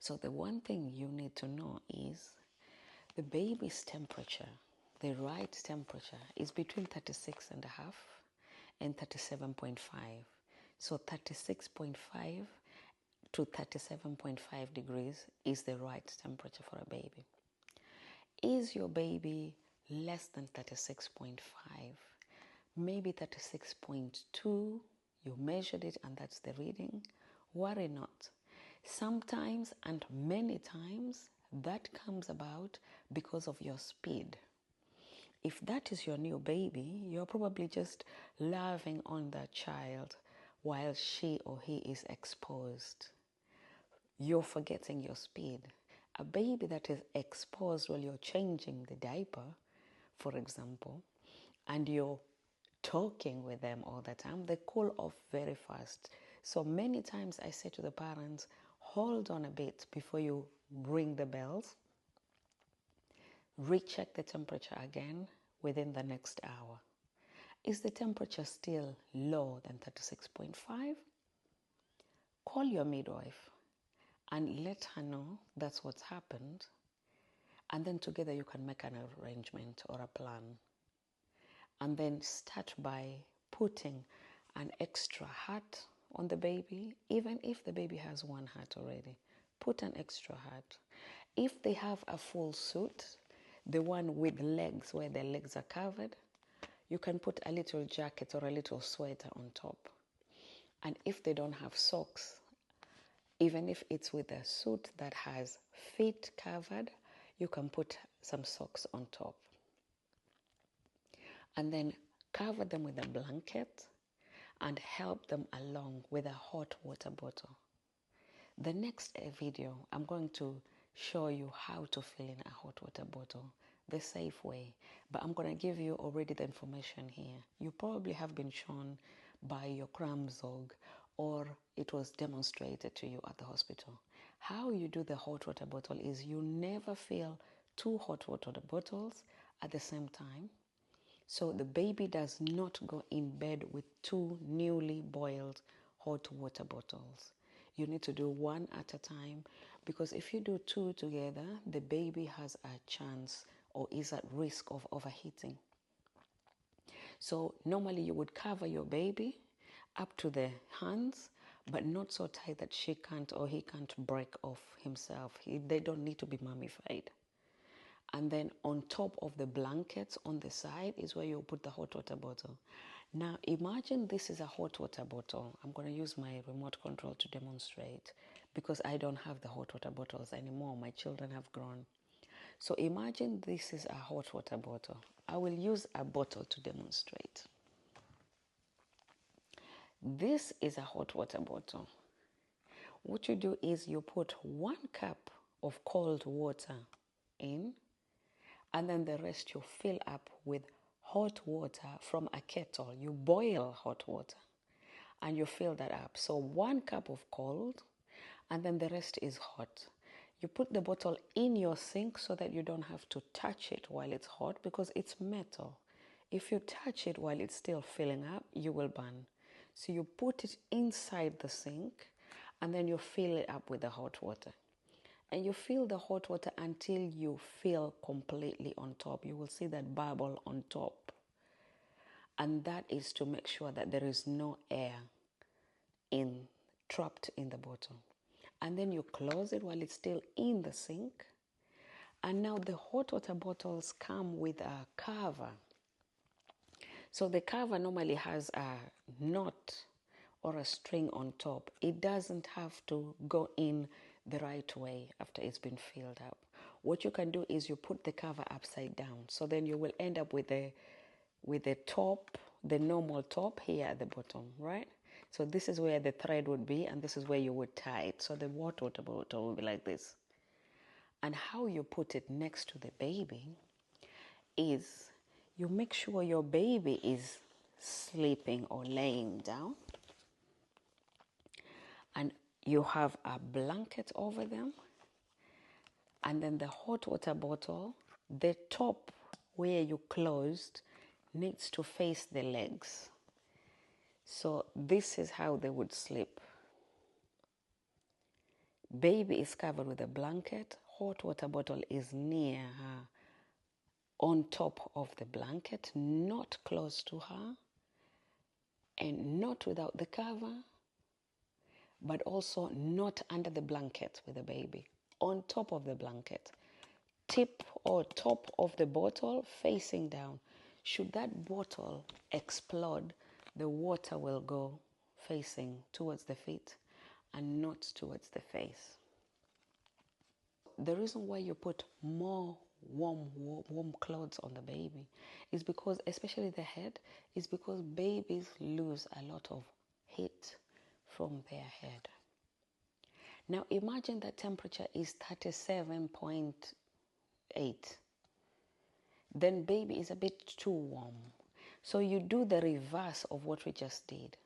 So the one thing you need to know is the baby's temperature, the right temperature, is between 36 and a half and 37.5. So 36.5 to 37.5 degrees is the right temperature for a baby. Is your baby less than 36.5? Maybe 36.2, you measured it and that's the reading. Worry not. Sometimes and many times that comes about because of your speed. If that is your new baby, you're probably just loving on that child while she or he is exposed. You're forgetting your speed. A baby that is exposed while you're changing the diaper, for example, and you're talking with them all the time, they cool off very fast. So many times I say to the parents, hold on a bit before you ring the bells. Recheck the temperature again within the next hour. Is the temperature still lower than 36.5? Call your midwife and let her know that's what's happened. And then together you can make an arrangement or a plan. And then start by putting an extra hat on the baby. Even if the baby has one hat already, put an extra hat. If they have a full suit, the one with legs where the legs are covered, you can put a little jacket or a little sweater on top. And if they don't have socks, even if it's with a suit that has feet covered, you can put some socks on top. And then cover them with a blanket and help them along with a hot water bottle. The next video, I'm going to show you how to fill in a hot water bottle the safe way, but I'm going to give you already the information here. You probably have been shown by your kraamzorgs or it was demonstrated to you at the hospital. How you do the hot water bottle is you never fill 2 hot water bottles at the same time. So the baby does not go in bed with 2 newly boiled hot water bottles. You need to do 1 at a time, because if you do 2 together, the baby has a chance or is at risk of overheating. So normally you would cover your baby up to the hands, but not so tight that she can't or he can't break off himself. They don't need to be mummified. And then on top of the blankets on the side is where you put the hot water bottle. Now imagine this is a hot water bottle. I'm going to use my remote control to demonstrate because I don't have the hot water bottles anymore. My children have grown. So imagine this is a hot water bottle. I will use a bottle to demonstrate. This is a hot water bottle. What you do is you put 1 cup of cold water in, and then the rest you fill up with hot water from a kettle. You boil hot water and you fill that up. So 1 cup of cold, and then the rest is hot. You put the bottle in your sink so that you don't have to touch it while it's hot because it's metal. If you touch it while it's still filling up, you will burn. So you put it inside the sink and then you fill it up with the hot water. And you fill the hot water until you fill completely on top. You will see that bubble on top. And that is to make sure that there is no air trapped in the bottle. And then you close it while it's still in the sink. And now the hot water bottles come with a cover. So the cover normally has a knot or a string on top. It doesn't have to go in the right way after it's been filled up. What you can do is you put the cover upside down. So then you will end up with the top, the normal top here at the bottom, right? So this is where the thread would be, and this is where you would tie it. So the water bottle will be like this. And how you put it next to the baby is you make sure your baby is sleeping or laying down. And you have a blanket over them. And then the hot water bottle, the top where you closed needs to face the legs. So this is how they would sleep. Baby is covered with a blanket. Hot water bottle is near her, on top of the blanket, not close to her, and not without the cover, but also not under the blanket with the baby, on top of the blanket. Tip or top of the bottle facing down. Should that bottle explode, the water will go facing towards the feet and not towards the face. The reason why you put more warm clothes on the baby is because, especially the head, is because babies lose a lot of heat from their head. Now imagine that temperature is 37.8. Then baby is a bit too warm. So you do the reverse of what we just did.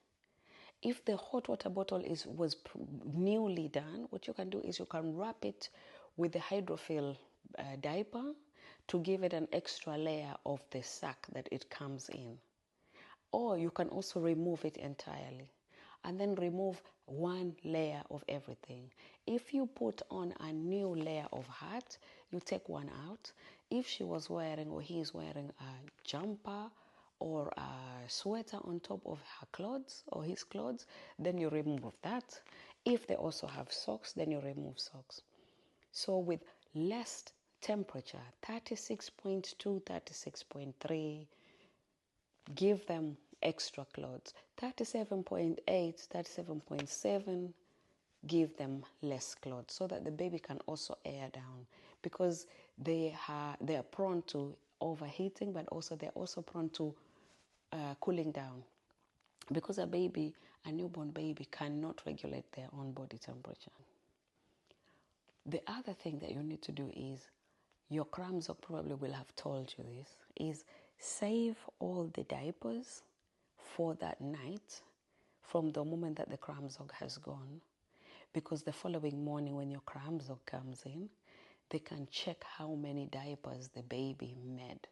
If the hot water bottle was newly done, what you can do is you can wrap it with the hydrophil diaper to give it an extra layer of the sac that it comes in. Or you can also remove it entirely and then remove one layer of everything. If you put on a new layer of hat, you take one out. If she was wearing or he is wearing a jumper or a sweater on top of her clothes or his clothes, then you remove that. If they also have socks, then you remove socks. So with less temperature, 36.2, 36.3, give them extra clothes. 37.8, 37.7, give them less clothes so that the baby can also air down, because they are prone to overheating, but also they're also prone to cooling down, because a newborn baby cannot regulate their own body temperature. The other thing that you need to do is, your kraamzorg probably will have told you this, is save all the diapers for that night from the moment that the kraamzorg has gone, because the following morning when your kraamzorg comes in, they can check how many diapers the baby made,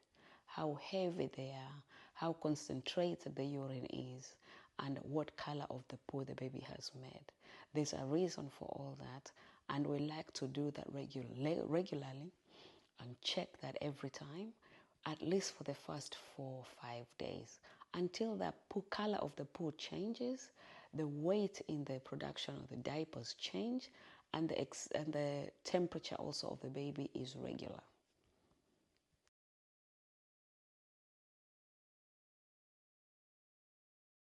how heavy they are, how concentrated the urine is, and what color of the poo the baby has made. There's a reason for all that, and we like to do that regularly and check that every time, at least for the first 4 or 5 days, until the color of the poo changes, the weight in the production of the diapers change, and the temperature also of the baby is regular.